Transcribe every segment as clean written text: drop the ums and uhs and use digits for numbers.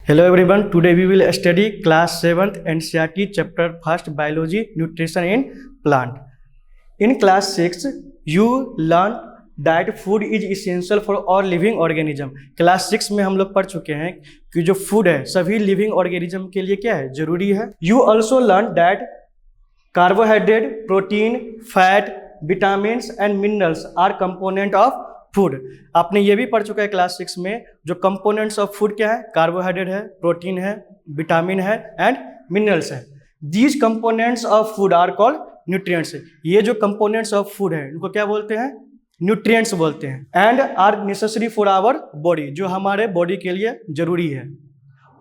Hello everyone, today we will study class 7th NCERT chapter 1st Biology, Nutrition in Plant. In class 6, you learn that food is essential for all living organism. Class 6 में हम लोग पढ़ चुके हैं कि जो food है सभी लिविंग ऑर्गेनिज्म के लिए क्या है, जरूरी है. You also learn that carbohydrate, protein, fat, vitamins and minerals are component of food. आपने ये भी पढ़ चुका है क्लास 6 में जो कंपोनेंट्स ऑफ फूड क्या है, कार्बोहाइड्रेट है, प्रोटीन है, विटामिन है एंड मिनरल्स है. These components of food are called nutrients. ये जो कंपोनेंट्स ऑफ फूड है इनको क्या बोलते हैं, न्यूट्रिएंट्स बोलते हैं. And are necessary for our body, जो हमारे बॉडी के लिए जरूरी है.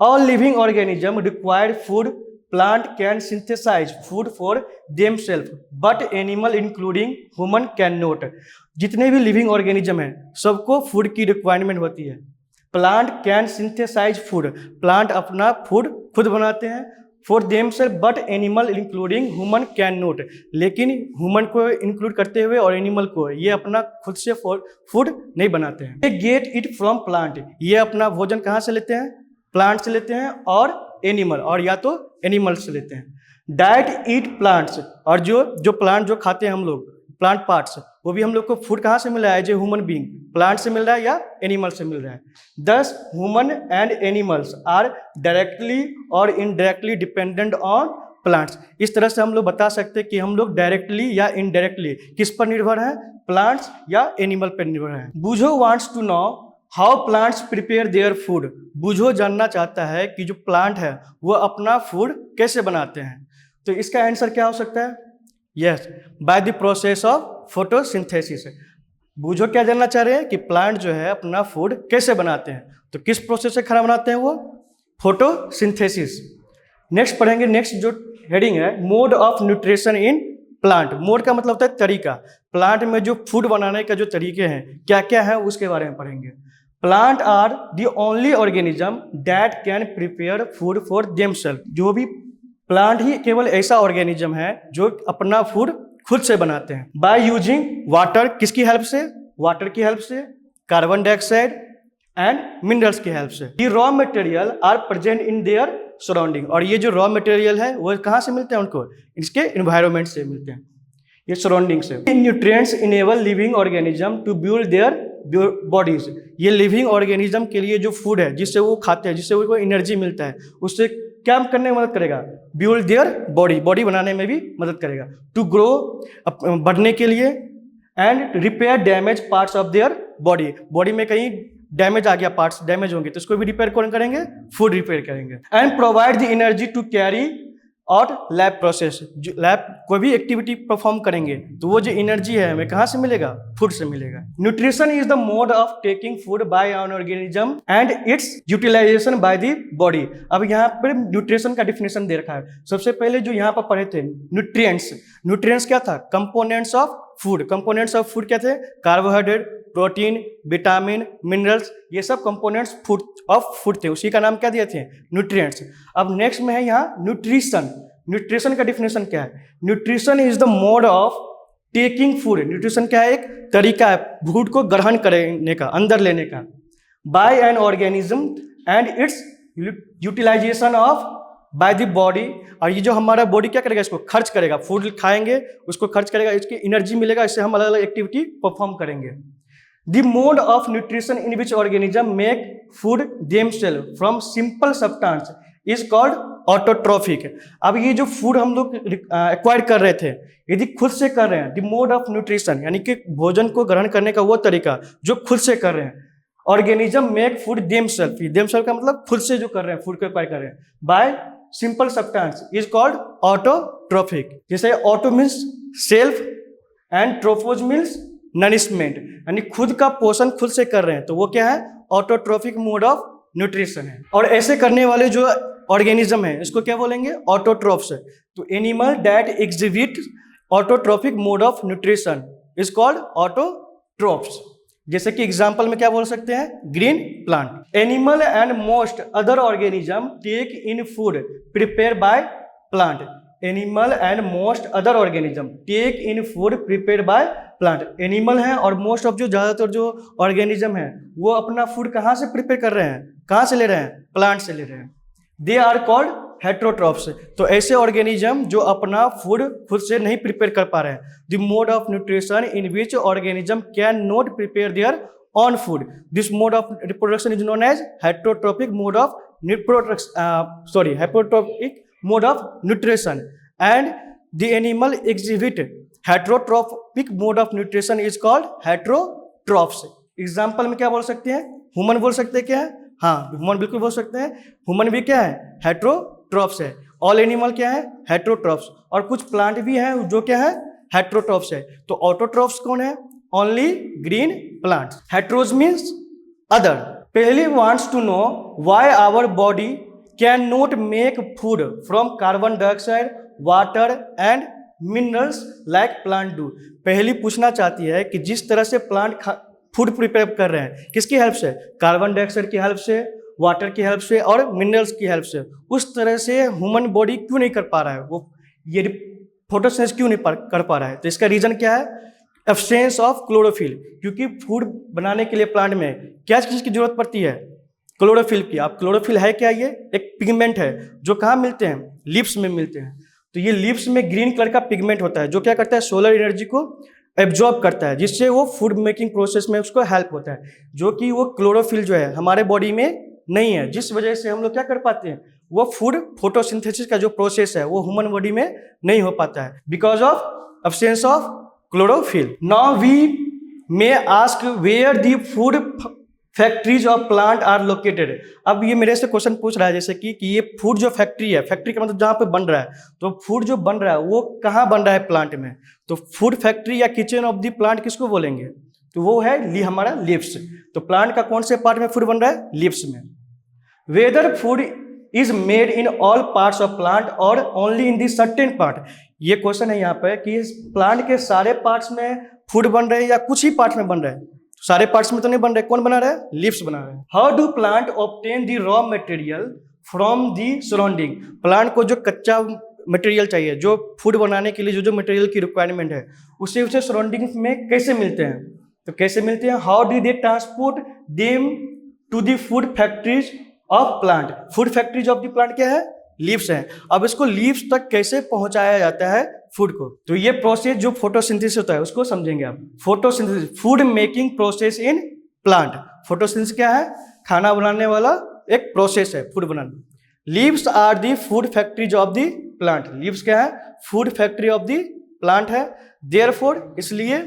All living organism required food. Plant can synthesize food for themselves, but animal including human cannot. जितने भी लिविंग ऑर्गेनिज्म हैं सबको फूड की रिक्वायरमेंट होती है. Plant can synthesize food, plant अपना फूड खुद बनाते हैं. For themselves but animal including human can not, लेकिन ह्यूमन को इंक्लूड करते हुए और एनिमल को ये अपना खुद से फूड नहीं बनाते हैं. They get it from plant, ये अपना भोजन कहाँ से लेते हैं, प्लांट से लेते हैं और एनिमल, और या तो एनिमल से लेते हैं. डाइट ईट प्लांट्स, और जो प्लांट जो खाते हैं हम लोग, प्लांट पार्ट्स, वो भी हम लोग को फूड कहाँ से मिल रहा है, जो ह्यूमन बीइंग प्लांट से मिल रहा है या एनिमल से मिल रहा है. Thus human and animals are directly और इनडायरेक्टली डिपेंडेंट ऑन प्लांट्स. इस तरह से हम लोग बता सकते हैं कि हम लोग डायरेक्टली या इनडायरेक्टली किस पर निर्भर हैं, प्लांट्स या एनिमल पर निर्भर हैं. Boojho wants to know how plants prepare their food. Boojho जानना चाहता है कि जो प्लांट है वो अपना फूड कैसे बनाते हैं. तो इसका आंसर क्या हो सकता है, yes, by the process of photosynthesis. Boojho क्या जानना चाह रहे हैं कि प्लांट जो है अपना फूड कैसे बनाते हैं. तो किस प्रोसेस से खाना बनाते हैं, वो फोटोसिंथेसिस. नेक्स्ट पढ़ेंगे, नेक्स्ट जो हेडिंग है mode of nutrition in plant. Mode का मतलब होता है तरीका. प्लांट में जो फूड बनाने का जो तरीके हैं क्या क्या है उसके बारे में पढ़ेंगे. Plant are the only organism that can prepare food for themselves. जो भी प्लांट ही केवल ऐसा ऑर्गेनिज्म है जो अपना फूड खुद से बनाते हैं. बाय यूजिंग वाटर, किसकी हेल्प से, वाटर की हेल्प से, कार्बन डाइऑक्साइड एंड मिनरल्स की हेल्प से. The raw material are present in their surrounding, और ये जो रॉ मटेरियल है वो कहाँ से मिलते हैं उनको, इसके एनवायरनमेंट से मिलते हैं, ये सराउंडिंग से. Nutrients enable living organism to build their bodies. ये लिविंग ऑर्गेनिज्म के लिए जो फूड है जिससे वो खाते हैं, जिससे उनको एनर्जी मिलता है, उससे क्या करने में मदद करेगा, बिल्ड देयर बॉडी, बॉडी बनाने में भी मदद करेगा. टू ग्रो, बढ़ने के लिए. And repair damage parts of their body, body में कहीं डैमेज आ गया, पार्ट्स डैमेज होंगे तो इसको भी रिपेयर कौन करेंगे, फूड रिपेयर करेंगे. And provide the energy to carry और लैब प्रोसेस, लैब कोई भी एक्टिविटी परफॉर्म करेंगे तो वो जो एनर्जी है हमें कहाँ से मिलेगा, फूड से मिलेगा. Nutrition is the mode of taking food by an organism and its utilisation by the body. अब यहाँ पर न्यूट्रिशन का डिफिनेशन दे रखा है. सबसे पहले जो यहाँ पर पढ़े थे न्यूट्रिएंट्स, न्यूट्रिएंट्स क्या था, components of food. Components of food क्या थे, कार्बोहाइड्रेट, प्रोटीन, विटामिन, मिनरल्स, ये सब कंपोनेंट्स फूड ऑफ फूड थे, उसी का नाम क्या दिए थे, न्यूट्रिएंट्स. अब नेक्स्ट में है यहाँ न्यूट्रिशन. न्यूट्रिशन का डिफिनेशन क्या है, nutrition is the mode of taking food. Nutrition क्या है, एक तरीका है फूड को ग्रहण करने का, अंदर लेने का, by an organism and its utilisation of by the body. और ये जो हमारा बॉडी क्या करेगा, इसको खर्च करेगा, फूड खाएंगे उसको खर्च करेगा, इसकी एनर्जी मिलेगा, इससे हम अलग अलग एक्टिविटी परफॉर्म करेंगे. The mode of nutrition in which organism make food themselves from simple substance is called autotrophic. अब ये जो फूड हम लोग एक्वायर कर रहे थे यदि खुद से कर रहे हैं, the mode of nutrition यानी कि भोजन को ग्रहण करने का वो तरीका जो खुद से कर रहे हैं, organism make food themselves. themselves का मतलब खुद से जो कर रहे हैं, फूड को एक्वायर कर रहे हैं, by simple substance is called autotrophic. जैसे auto means self and trophos means nourishment, यानी खुद का पोषण खुद से कर रहे हैं तो वो क्या है, ऑटोट्रोफिक मोड ऑफ न्यूट्रिशन है. और ऐसे करने वाले जो ऑर्गेनिज्म है इसको क्या बोलेंगे, ऑटोट्रोफ्स. तो animal that exhibit autotrophic mode of nutrition is called autotrophs. जैसे कि एग्जांपल में क्या बोल सकते हैं, green plant. Animal and most other organism take in food prepare by plant. Animal and most other organism take in food prepared by plant. Animal हैं और most of जो ज़्यादातर जो ऑर्गेनिज्म है वो अपना फूड कहाँ से प्रिपेयर कर रहे हैं, कहाँ से ले रहे हैं, प्लांट से ले रहे हैं। They are called heterotrophs. तो ऐसे ऑर्गेनिज्म जो अपना फूड खुद से नहीं प्रिपेयर कर पा रहे हैं। The mode of nutrition in which organism can not prepare their own food, this mode of reproduction is known as heterotrophic mode of heterotrophic mode of nutrition, and the animal exhibit heterotrophic mode of nutrition is called heterotrophs। Example में क्या बोल सकते हैं, human बोल सकते हैं क्या है, हाँ ह्यूमन बिल्कुल बोल सकते हैं। ह्यूमन भी क्या है, हेट्रोट्रॉफ्स है। ऑल एनिमल क्या है, हेट्रोट्रॉफ्स। और कुछ प्लांट भी हैं जो क्या है, हेट्रोट्रॉफ्स है। तो ऑटोट्रॉफ्स कौन है, only green plants. Heteros means other. पहले wants to know why our body can not make food from carbon dioxide, water and minerals like plant do. पहली पूछना चाहती है कि जिस तरह से प्लांट फूड प्रिपेयर कर रहे हैं, किसकी हेल्प से, कार्बन डाइऑक्साइड की हेल्प से, वाटर की हेल्प से और मिनरल्स की हेल्प से, उस तरह से ह्यूमन बॉडी क्यों नहीं कर पा रहा है, वो ये फोटोसिंथेसिस क्यों नहीं कर पा रहा है। तो इसका रीजन क्या है, एब्सेंस ऑफ क्लोरोफिल। क्योंकि फूड बनाने के लिए प्लांट में क्या चीज़ की जरूरत पड़ती है, क्लोरोफिल की। आप क्लोरोफिल है क्या, ये एक पिगमेंट है जो कहाँ मिलते हैं, लीव्स में मिलते हैं। तो ये लीव्स में ग्रीन कलर का पिगमेंट होता है जो क्या करता है, सोलर एनर्जी को एब्जॉर्ब करता है, जिससे वो फूड मेकिंग प्रोसेस में उसको हेल्प होता है। जो कि वो क्लोरोफिल जो है हमारे बॉडी में नहीं है, जिस वजह से हम लोग क्या कर पाते हैं, वो फूड फोटोसिंथेसिस का जो प्रोसेस है वो ह्यूमन बॉडी में नहीं हो पाता है, because of absence of chlorophyll. Now we may ask where the food factories of plant are located. अब ये मेरे से क्वेश्चन पूछ रहा है जैसे कि ये फूड जो फैक्ट्री है, फैक्ट्री का मतलब जहाँ पे बन रहा है, तो फूड जो बन रहा है वो कहाँ बन रहा है, प्लांट में। तो फूड फैक्ट्री या किचन ऑफ द प्लांट किसको बोलेंगे, तो वो है हमारा लीव्स। तो प्लांट का कौन से पार्ट में फूड बन रहा है, लीव्स में। Whether food is made in all parts of plant और only in the certain part. ये क्वेश्चन है यहाँ पे कि प्लांट के सारे पार्ट्स में फूड बन रहे हैं या कुछ ही पार्ट में बन रहे हैं। सारे पार्ट्स में तो नहीं बन रहे, कौन बना रहा है, लीव्स बना रहे हैं। How do plant obtain the raw material from the surrounding. Plant को जो कच्चा मटेरियल चाहिए, जो फूड बनाने के लिए जो मटेरियल की रिक्वायरमेंट है, उसे सराउंडिंग में कैसे मिलते हैं, तो कैसे मिलते हैं, how do they transport them to the food factories of plant. Food factories of the plant क्या है, लीव्स हैं। अब इसको लीव्स तक कैसे पहुंचाया जाता है फूड को, तो ये प्रोसेस जो फोटोसिंथेसिस होता है उसको समझेंगे आप। Photosynthesis food making process in plant. Photosynthesis क्या है, खाना बनाने वाला एक प्रोसेस है फूड बनाना। Leaves are the food factories of the plant. Leaves क्या है, food factory of the plant है। देयरफॉर इसलिए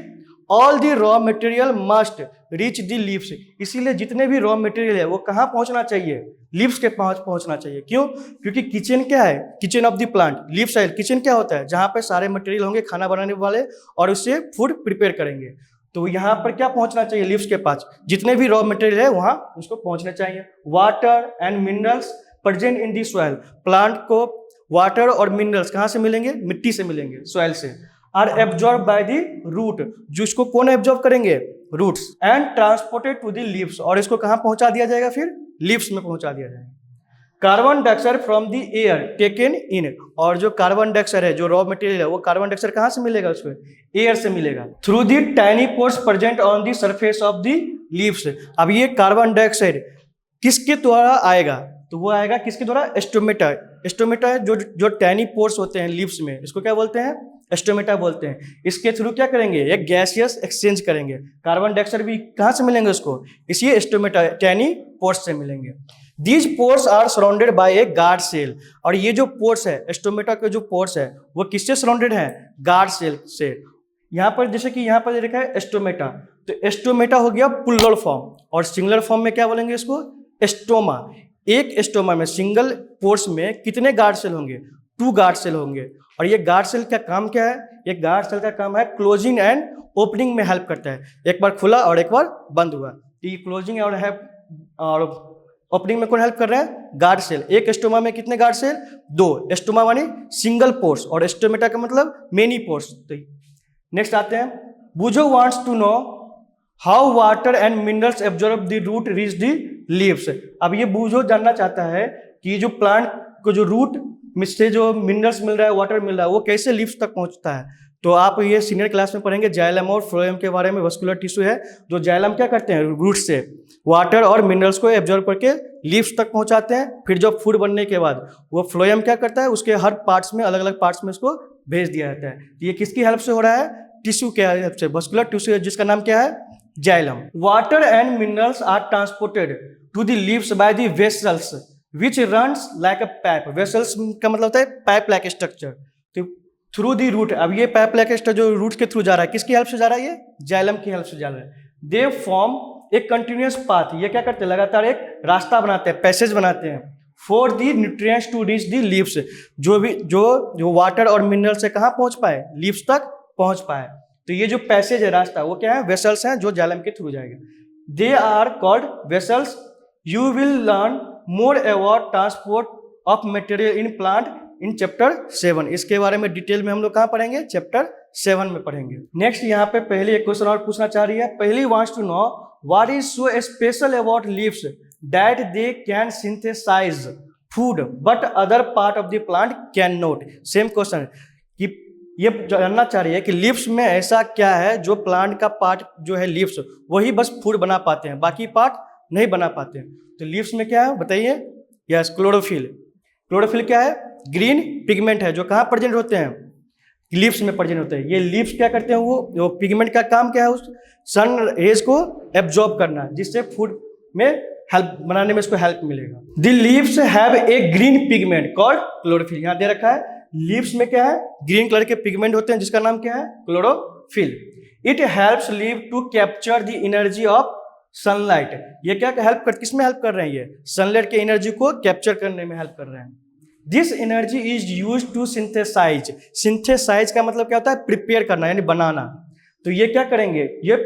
all the raw material must reach the leaves. इसीलिए जितने भी रॉ मटेरियल है वो कहाँ पहुंचना चाहिए, लीव्स के पास पहुंचना चाहिए। क्यों, क्योंकि किचन क्या है, kitchen of the plant, leave side kitchen क्या होता है, जहाँ पे सारे मटेरियल होंगे खाना बनाने वाले और उससे फूड प्रिपेयर करेंगे। तो यहाँ पर क्या पहुंचना चाहिए, लीव्स के पास जितने भी रॉ मटेरियल है वहाँ उसको पहुंचना चाहिए। Water and minerals present in the soil. Plant को वाटर और मिनरल्स कहाँ से मिलेंगे, मिट्टी से मिलेंगे, सॉइल से। Are absorb by the root, जो इसको कौन एब्जॉर्ब करेंगे, roots. And transported to the leaves, और इसको कहाँ पहुंचा दिया जाएगा, फिर लीव्स में पहुंचा दिया जाएगा। Carbon dioxide from the air taken in, और जो कार्बन डाइऑक्साइड है, जो रॉ मटेरियल है, वो कार्बन डाइऑक्साइड कहाँ से मिलेगा, उसमें एयर से मिलेगा। Through the tiny pores present on the surface of the leaves. अब ये कार्बन डाइऑक्साइड किसके द्वारा आएगा, तो वो आएगा किसके द्वारा, एस्टोमेटा। एस्टोमेटा जो टाइनी पोर्स होते हैं लीव्स में, इसको क्या बोलते हैं, एस्टोमेटा बोलते हैं। इसके थ्रू क्या करेंगे, एक गैसियस एक्सचेंज करेंगे। कार्बन डाइऑक्साइड भी कहाँ से मिलेंगे उसको, इसी एस्टोमेटा टाइनी पोर्स से मिलेंगे। These pores are surrounded by a guard cell, और ये जो पोर्स है, एस्टोमेटा के जो पोर्स है, वो किससे सराउंडेड है, गार्ड सेल से। यहाँ पर जैसे कि यहाँ पर लिखा है एस्टोमेटा, तो एस्टोमेटा हो गया प्लूरल फॉर्म, और सिंगुलर फॉर्म में क्या बोलेंगे इसको, एस्टोमा। एक एस्टोमा में, सिंगल पोर्स में कितने गार्ड सेल होंगे, 2 गार्ड सेल होंगे। और ये गार्ड सेल का काम क्या है, ये गार्ड सेल का काम है क्लोजिंग एंड ओपनिंग में हेल्प करता है। एक बार खुला और एक बार बंद हुआ, तो ये क्लोजिंग और ओपनिंग में कौन हेल्प कर रहा है, गार्ड सेल। एक एस्टोमा में कितने गार्ड सेल, 2। एस्टोमा माने सिंगल पोर्स, और एस्टोमेटा का मतलब मेनी पोर्स। तो नेक्स्ट आते हैं, Boojho wants to know how water and minerals absorb the root reach the leaves. अब ये बुझो जानना चाहता है कि जो प्लांट को जो रूट से जो मिनरल्स मिल रहा है, वाटर मिल रहा है, वो कैसे लीव्स तक पहुंचता है। तो आप ये सीनियर क्लास में पढ़ेंगे जाइलम और फ्लोएम के बारे में। वस्कुलर टिश्यू है, जो जाइलम क्या करते हैं, रूट से वाटर और मिनरल्स को एब्जॉर्ब करके लीव्स तक पहुंचाते हैं। फिर जब फूड बनने के बाद वो फ्लोएम क्या करता है, उसके हर पार्ट्स में, अलग अलग पार्ट्स में उसको भेज दिया जाता है। तो ये किसकी हेल्प से हो रहा है, टिश्यू के हेल्प से, वस्कुलर टिश्यू है, जिसका नाम क्या है, xylem. Water and minerals are transported to the leaves by the vessels which runs like a pipe. Vessels का मतलब होता है पाइप लाइक स्ट्रक्चर। तो थ्रू दी रूट, अब ये पाइप लाइक स्ट्रक्चर जो रूट के थ्रू जा रहा है, किसकी हेल्प से जा रहा है, ये जाइलम की हेल्प से जा रहा है। दे फॉर्म एक कंटिन्यूअस पाथ, ये क्या करते हैं, लगातार एक रास्ता बनाते हैं, पैसेज बनाते हैं for the nutrients to reach the leaves, जो वाटर और मिनरल से कहाँ पहुंच पाए, लीव्स तक पहुंच पाए। तो ये जो पैसेज है, रास्ता, वो क्या है, वेसल्स हैं, जो जाइलम के थ्रू जाएगा। They are called vessels. You will learn more about transport of material in plant in chapter 7। इसके बारे में डिटेल में हम लोग कहाँ पढ़ेंगे, चैप्टर 7 में पढ़ेंगे। नेक्स्ट यहाँ पे पहले एक क्वेश्चन और पूछना चाह रही है। Paheli wants to know what is so special about leaves that they can synthesize food but other part of the plant can not. Same question कि ये जानना चाह रही है कि लीव्स में ऐसा क्या है जो प्लांट का पार्ट जो है लीव्स, वही बस फूड बना पाते हैं, बाकी पार्ट नहीं बना पाते हैं। तो लीव्स में क्या है बताइए, यस, क्लोरोफिल। क्लोरोफिल क्या है, ग्रीन पिगमेंट है, जो कहाँ प्रेजेंट होते हैं, लीव्स में प्रेजेंट होते हैं। ये लीव्स क्या करते हैं, वो पिगमेंट का काम क्या है, उस सन रेज को एब्जॉर्ब करना, जिससे फूड में हेल्प बनाने में इसको हेल्प मिलेगा। The leaves have a green pigment called chlorophyll. यहाँ दे रखा है लीव्स में क्या है, ग्रीन कलर के पिगमेंट होते हैं, जिसका नाम क्या है, chlorophyll. It helps leave to capture the energy of sunlight. ये क्या हेल्प कर, किसमें हेल्प कर रहे हैं, ये सनलाइट की एनर्जी को कैप्चर करने में हेल्प कर रहे हैं। This energy is use to synthesize. Synthesize का मतलब क्या होता है, प्रिपेयर करना, यानी बनाना। तो ये क्या करेंगे, ये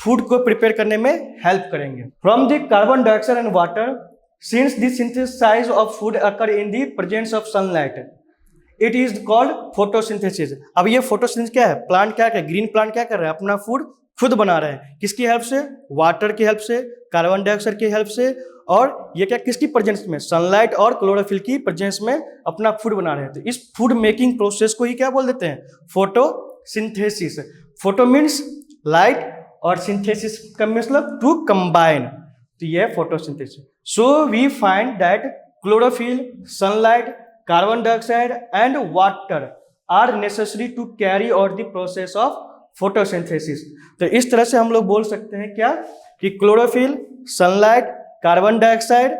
फूड को प्रिपेयर करने में हेल्प करेंगे। From the carbon dioxide and water, since the synthesise of food occur in the presence of sunlight, it is called photosynthesis. अब ये फोटोसिंथेसिस क्या है, प्लांट क्या है, ग्रीन प्लांट क्या कर रहा है, अपना फूड खुद बना रहे हैं। किसकी हेल्प से, वाटर की हेल्प से, कार्बन डाइऑक्साइड की हेल्प से, और ये क्या किसकी प्रेजेंस में, सनलाइट और क्लोरोफिल की प्रेजेंस में अपना फूड बना रहे हैं। तो इस फूड मेकिंग प्रोसेस को ही क्या बोल देते हैं, फोटोसिंथेसिस। फोटो मीन्स लाइट और सिंथेसिस का मतलब टू कंबाइन, तो ये है photosynthesis. So we find that chlorophyll, sunlight, carbon dioxide and water are necessary to carry out the process of photosynthesis. तो इस तरह से हम लोग बोल सकते हैं क्या, कि chlorophyll, sunlight, carbon dioxide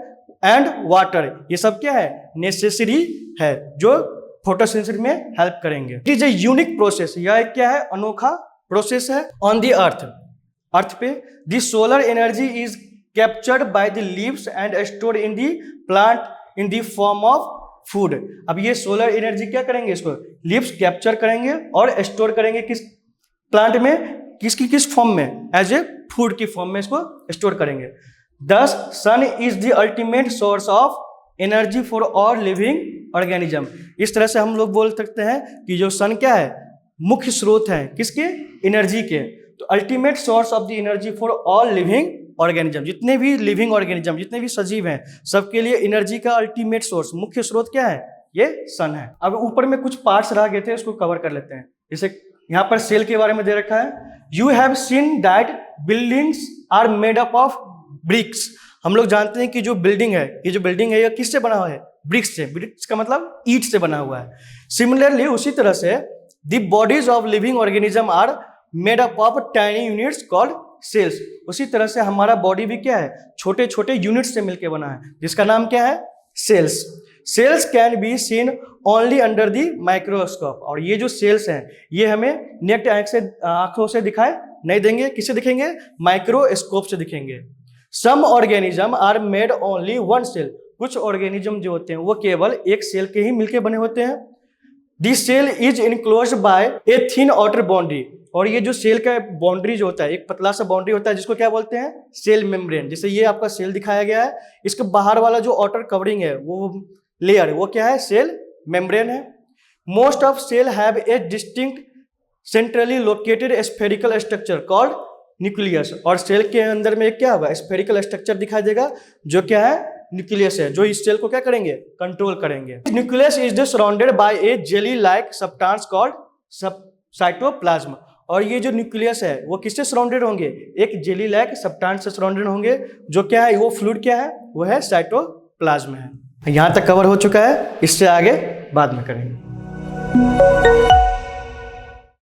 and water, ये सब क्या है, नेसेसरी है, जो फोटोसिंथेसिस में हेल्प करेंगे। It is a unique process, यह क्या है, अनोखा प्रोसेस है। ऑन द अर्थ, अर्थ पे the solar energy is captured by the leaves and stored in the plant in the form of food. अब ये सोलर एनर्जी क्या करेंगे, इसको लीव्स कैप्चर करेंगे और स्टोर करेंगे किस प्लांट में, किस फॉर्म में, एज ए फूड की फॉर्म में इसको स्टोर करेंगे। Thus sun is the ultimate source of energy for all living organism. इस तरह से हम लोग बोल सकते हैं कि जो सन क्या है, मुख्य स्रोत है किसके, एनर्जी के। तो ultimate source of the energy for all living organism, जितने भी लिविंग ऑर्गेनिज्म, जितने भी सजीव हैं, सबके लिए एनर्जी का अल्टीमेट सोर्स, मुख्य स्रोत क्या है, ये सन है। अब ऊपर में कुछ पार्ट्स रह गए थे, उसको कवर कर लेते हैं। जैसे यहाँ पर सेल के बारे में दे रखा है, you have seen that buildings are made up of bricks. हम लोग जानते हैं कि जो बिल्डिंग है, ये जो बिल्डिंग है, ये किससे बना हुआ है, ब्रिक्स से। ब्रिक्स का मतलब ईंट से बना हुआ है। सिमिलरली उसी तरह से the bodies of living organism are made up of tiny units called cells. उसी तरह से हमारा बॉडी भी क्या है, छोटे छोटे यूनिट्स से मिलकर बना है, जिसका नाम क्या है, cells. Cells can be seen only under the microscope. और ये जो सेल्स हैं, ये हमें नेक्ड आंखों से दिखाई नहीं देंगे, किससे दिखेंगे, माइक्रोस्कोप से दिखेंगे। Some organism are made only one cell. कुछ ऑर्गेनिज्म जो होते हैं वो केवल एक सेल के ही मिलके बने होते हैं। This cell is enclosed by a thin outer boundary. और ये जो सेल का बाउंड्री जो होता है, एक पतला सा बाउंड्री होता है, जिसको क्या बोलते हैं, सेल मेम्ब्रेन। जैसे ये आपका सेल दिखाया गया है, इसके बाहर वाला जो आउटर कवरिंग है, वो लेयर, वो क्या है, सेल मेम्ब्रेन है। Most of cell have a distinct centrally located spherical structure called nucleus. और सेल के अंदर में क्या होगा, स्फेरिकल स्ट्रक्चर दिखाई देगा, जो क्या है, न्यूक्लियस है जो इस सेल को क्या करेंगे, कंट्रोल करेंगे। Nucleus is the surrounded by A jelly like substance called cytoplasm. और ये जो न्यूक्लियस है वो किससे सराउंडेड होंगे, एक जेली लाइक सब्सटेंस से सराउंडेड होंगे, जो क्या है, वो फ्लूइड क्या है, वो है साइटोप्लाज्म है। यहाँ तक कवर हो चुका है, इससे आगे बाद में करेंगे।